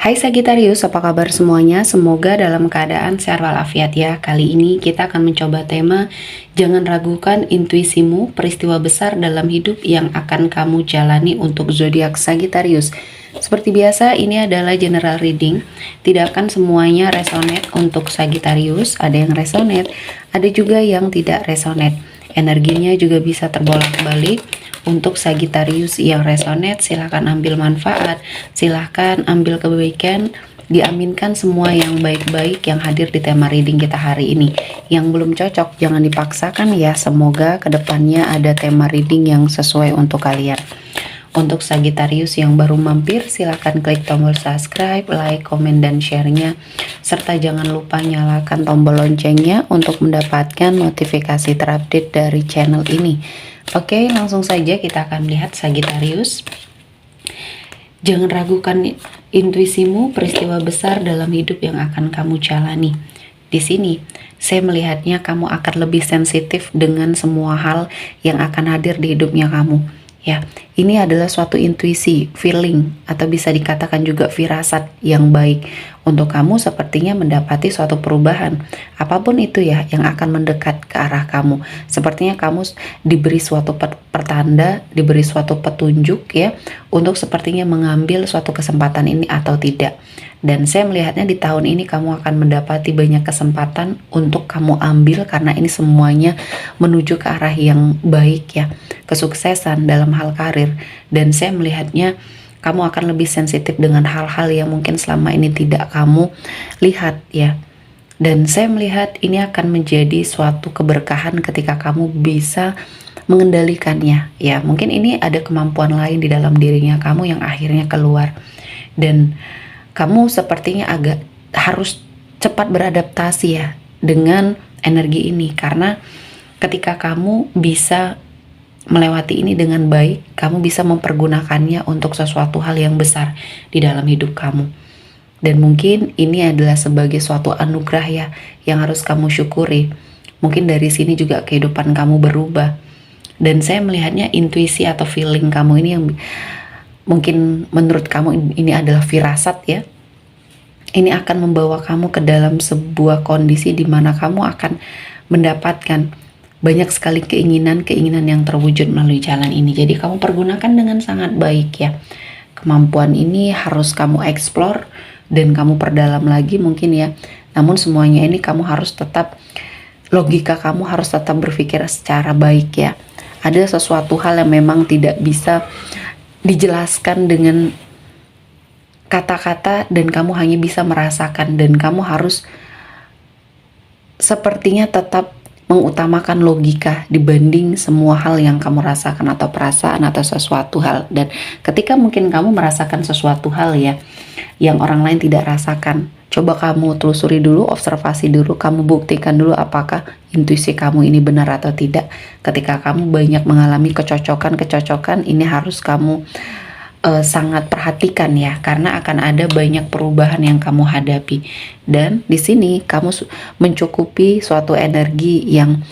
Hai Sagittarius, apa kabar semuanya? Semoga dalam keadaan sehat walafiat ya. Kali ini kita akan mencoba tema jangan ragukan intuisimu, peristiwa besar dalam hidup yang akan kamu jalani untuk zodiak Sagittarius. Seperti biasa, ini adalah general reading. Tidak akan semuanya resonate untuk Sagittarius. Ada yang resonate, ada juga yang tidak resonate. Energinya juga bisa terbolak-balik. Untuk Sagittarius yang resonate, silahkan ambil manfaat, silahkan ambil kebaikan, diaminkan semua yang baik-baik yang hadir di tema reading kita hari ini. Yang belum cocok, jangan dipaksakan ya, semoga kedepannya ada tema reading yang sesuai untuk kalian. Untuk Sagittarius yang baru mampir, silahkan klik tombol subscribe, like, komen, dan share-nya. Serta jangan lupa nyalakan tombol loncengnya untuk mendapatkan notifikasi terupdate dari channel ini. Oke, langsung saja kita akan lihat Sagittarius. Jangan ragukan intuisimu, peristiwa besar dalam hidup yang akan kamu jalani. Di sini, saya melihatnya kamu akan lebih sensitif dengan semua hal yang akan hadir di hidupnya kamu. Ya, ini adalah suatu intuisi, feeling, atau bisa dikatakan juga firasat yang baik. Untuk kamu sepertinya mendapati suatu perubahan. Apapun itu ya yang akan mendekat ke arah kamu. Sepertinya kamu diberi suatu pertanda, diberi suatu petunjuk ya, untuk sepertinya mengambil suatu kesempatan ini atau tidak. Dan saya melihatnya di tahun ini kamu akan mendapati banyak kesempatan untuk kamu ambil karena ini semuanya menuju ke arah yang baik ya. Kesuksesan dalam hal karir. Dan saya melihatnya kamu akan lebih sensitif dengan hal-hal yang mungkin selama ini tidak kamu lihat ya. Dan saya melihat ini akan menjadi suatu keberkahan ketika kamu bisa mengendalikannya ya. Mungkin ini ada kemampuan lain di dalam dirinya kamu yang akhirnya keluar. Dan kamu sepertinya agak harus cepat beradaptasi ya dengan energi ini, karena ketika kamu bisa melewati ini dengan baik, kamu bisa mempergunakannya untuk sesuatu hal yang besar di dalam hidup kamu. Dan mungkin ini adalah sebagai suatu anugerah ya yang harus kamu syukuri. Mungkin dari sini juga kehidupan kamu berubah. Dan saya melihatnya intuisi atau feeling kamu ini yang mungkin menurut kamu ini adalah firasat ya. Ini akan membawa kamu ke dalam sebuah kondisi di mana kamu akan mendapatkan banyak sekali keinginan yang terwujud melalui jalan ini. Jadi kamu pergunakan dengan sangat baik ya. Kemampuan ini harus kamu explore dan kamu perdalam lagi mungkin ya. Namun semuanya ini kamu harus tetap, logika kamu harus tetap berpikir secara baik ya. Ada sesuatu hal yang memang tidak bisa dijelaskan dengan kata-kata dan kamu hanya bisa merasakan, dan kamu harus sepertinya tetap mengutamakan logika dibanding semua hal yang kamu rasakan atau perasaan atau sesuatu hal. Dan ketika mungkin kamu merasakan sesuatu hal ya yang orang lain tidak rasakan, coba kamu telusuri dulu, observasi dulu, kamu buktikan dulu apakah intuisi kamu ini benar atau tidak. Ketika kamu banyak mengalami kecocokan, ini harus kamu sangat perhatikan ya, karena akan ada banyak perubahan yang kamu hadapi. Dan di sini kamu mencukupi suatu energi yang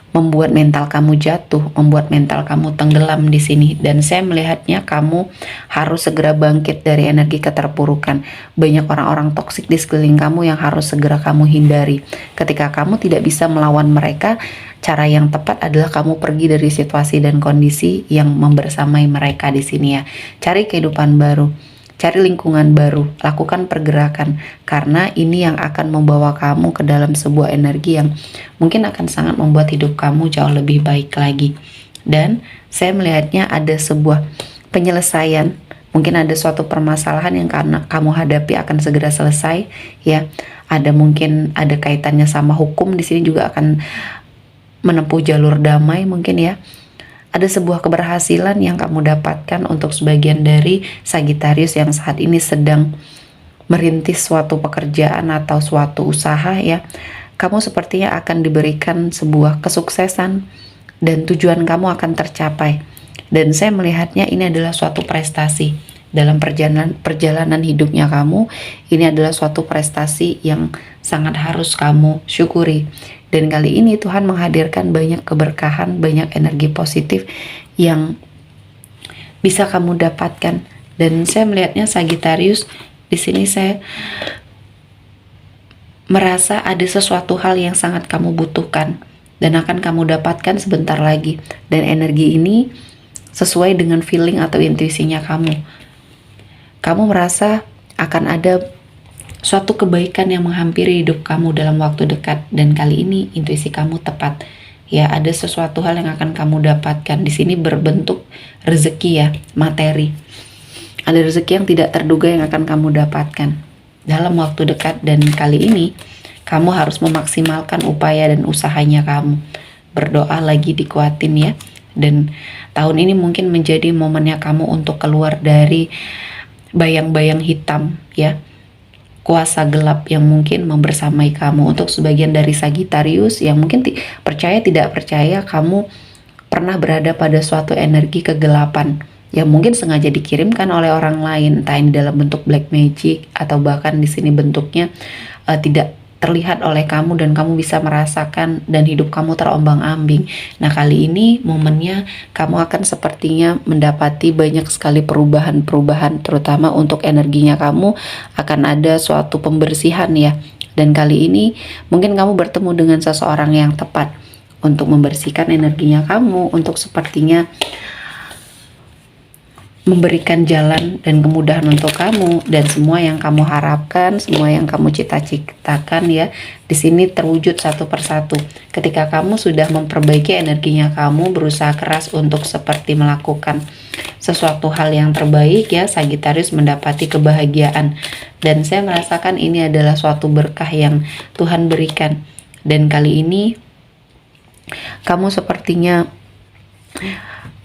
membuat mental kamu jatuh, membuat mental kamu tenggelam di sini. Dan saya melihatnya kamu harus segera bangkit dari energi keterpurukan. Banyak orang-orang toksik di sekeliling kamu yang harus segera kamu hindari. Ketika kamu tidak bisa melawan mereka, cara yang tepat adalah kamu pergi dari situasi dan kondisi yang membersamai mereka di sini ya. Cari kehidupan baru, cari lingkungan baru, lakukan pergerakan, karena ini yang akan membawa kamu ke dalam sebuah energi yang mungkin akan sangat membuat hidup kamu jauh lebih baik lagi. Dan saya melihatnya ada sebuah penyelesaian, mungkin ada suatu permasalahan yang karena kamu hadapi akan segera selesai ya. Ada mungkin ada kaitannya sama hukum, di sini juga akan menempuh jalur damai mungkin ya. Ada sebuah keberhasilan yang kamu dapatkan untuk sebagian dari Sagittarius yang saat ini sedang merintis suatu pekerjaan atau suatu usaha ya. Kamu sepertinya akan diberikan sebuah kesuksesan dan tujuan kamu akan tercapai. Dan saya melihatnya ini adalah suatu prestasi dalam perjalanan hidupnya kamu. Ini adalah suatu prestasi yang sangat harus kamu syukuri. Dan kali ini Tuhan menghadirkan banyak keberkahan, banyak energi positif yang bisa kamu dapatkan. Dan saya melihatnya Sagittarius Di sini saya merasa ada sesuatu hal yang sangat kamu butuhkan dan akan kamu dapatkan sebentar lagi. Dan energi ini sesuai dengan feeling atau intuisinya kamu. Kamu merasa akan ada suatu kebaikan yang menghampiri hidup kamu dalam waktu dekat, dan kali ini intuisi kamu tepat. Ya, ada sesuatu hal yang akan kamu dapatkan. Di sini berbentuk rezeki ya, materi. Ada rezeki yang tidak terduga yang akan kamu dapatkan dalam waktu dekat, dan kali ini kamu harus memaksimalkan upaya dan usahanya kamu. Berdoa lagi, dikuatin ya. Dan tahun ini mungkin menjadi momennya kamu untuk keluar dari bayang-bayang hitam ya, kuasa gelap yang mungkin membersamai kamu. Untuk sebagian dari Sagittarius yang mungkin percaya tidak percaya, kamu pernah berada pada suatu energi kegelapan yang mungkin sengaja dikirimkan oleh orang lain, entah ini dalam bentuk black magic atau bahkan di sini bentuknya tidak terlihat oleh kamu dan kamu bisa merasakan, dan hidup kamu terombang-ambing. Nah, kali ini momennya kamu akan sepertinya mendapati banyak sekali perubahan-perubahan, terutama untuk energinya kamu akan ada suatu pembersihan ya. Dan kali ini mungkin kamu bertemu dengan seseorang yang tepat untuk membersihkan energinya kamu, untuk sepertinya memberikan jalan dan kemudahan untuk kamu, dan semua yang kamu harapkan, semua yang kamu cita-citakan ya, di sini terwujud satu persatu. Ketika kamu sudah memperbaiki energinya kamu, berusaha keras untuk seperti melakukan sesuatu hal yang terbaik ya, Sagittarius mendapati kebahagiaan. Dan saya merasakan ini adalah suatu berkah yang Tuhan berikan. Dan kali ini kamu sepertinya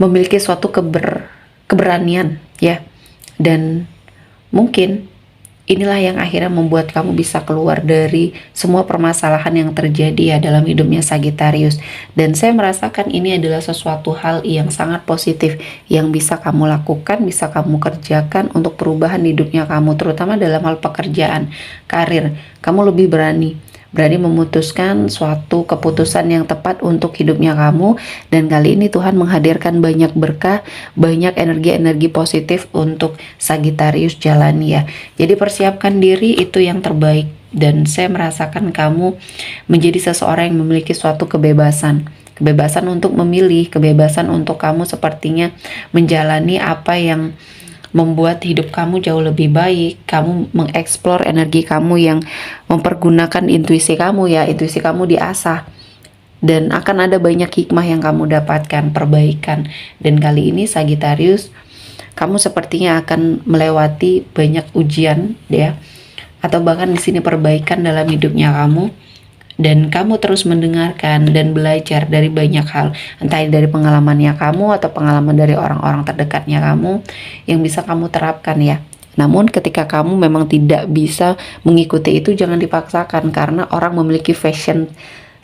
memiliki suatu keberanian ya, dan mungkin inilah yang akhirnya membuat kamu bisa keluar dari semua permasalahan yang terjadi ya dalam hidupnya Sagittarius. Dan saya merasakan ini adalah sesuatu hal yang sangat positif yang bisa kamu lakukan, bisa kamu kerjakan untuk perubahan hidupnya kamu, terutama dalam hal pekerjaan, karir. Kamu lebih berani memutuskan suatu keputusan yang tepat untuk hidupnya kamu, dan kali ini Tuhan menghadirkan banyak berkah, banyak energi-energi positif untuk Sagittarius jalani ya. Jadi persiapkan diri, itu yang terbaik, dan saya merasakan kamu menjadi seseorang yang memiliki suatu kebebasan untuk memilih, kebebasan untuk kamu sepertinya menjalani apa yang membuat hidup kamu jauh lebih baik. Kamu mengeksplor energi kamu yang mempergunakan intuisi kamu ya, intuisi kamu diasah, dan akan ada banyak hikmah yang kamu dapatkan, perbaikan. Dan kali ini Sagittarius, kamu sepertinya akan melewati banyak ujian ya, atau bahkan di sini perbaikan dalam hidupnya kamu. Dan kamu terus mendengarkan dan belajar dari banyak hal, entah dari pengalamannya kamu atau pengalaman dari orang-orang terdekatnya kamu yang bisa kamu terapkan ya. Namun ketika kamu memang tidak bisa mengikuti itu, jangan dipaksakan, karena orang memiliki fashion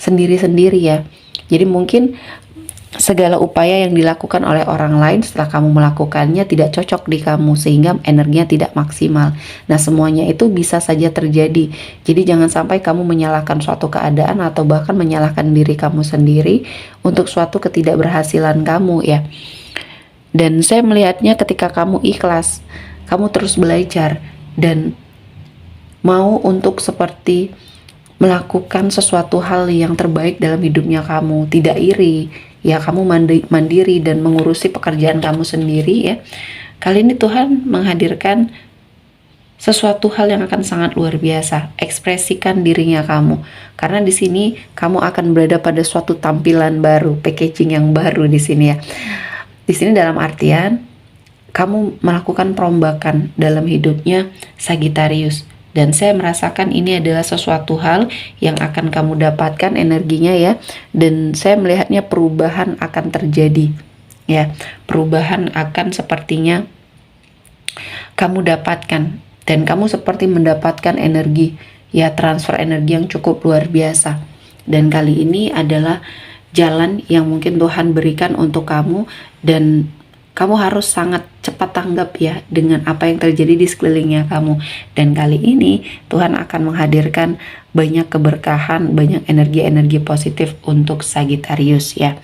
sendiri-sendiri ya. Jadi mungkin segala upaya yang dilakukan oleh orang lain setelah kamu melakukannya tidak cocok di kamu, sehingga energinya tidak maksimal. Nah, semuanya itu bisa saja terjadi. Jadi jangan sampai kamu menyalahkan suatu keadaan atau bahkan menyalahkan diri kamu sendiri untuk suatu ketidakberhasilan kamu ya. Dan saya melihatnya ketika kamu ikhlas, kamu terus belajar dan mau untuk seperti melakukan sesuatu hal yang terbaik dalam hidupnya kamu, tidak iri ya, kamu mandiri dan mengurusi pekerjaan kamu sendiri ya. Kali ini Tuhan menghadirkan sesuatu hal yang akan sangat luar biasa. Ekspresikan dirinya kamu, karena di sini kamu akan berada pada suatu tampilan baru, packaging yang baru di sini ya. Di sini dalam artian kamu melakukan perombakan dalam hidupnya Sagittarius. Dan saya merasakan ini adalah sesuatu hal yang akan kamu dapatkan energinya ya. Dan saya melihatnya perubahan akan terjadi ya. Perubahan akan sepertinya kamu dapatkan, dan kamu seperti mendapatkan energi ya, transfer energi yang cukup luar biasa. Dan kali ini adalah jalan yang mungkin Tuhan berikan untuk kamu, dan kamu harus sangat cepat tanggap ya dengan apa yang terjadi di sekelilingnya kamu. Dan kali ini Tuhan akan menghadirkan banyak keberkahan, banyak energi-energi positif untuk Sagittarius ya.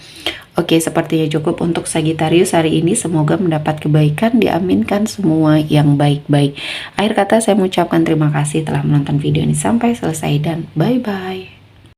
Oke, sepertinya cukup untuk Sagittarius hari ini. Semoga mendapat kebaikan, diaminkan semua yang baik-baik. Akhir kata saya mengucapkan terima kasih telah menonton video ini sampai selesai dan bye-bye.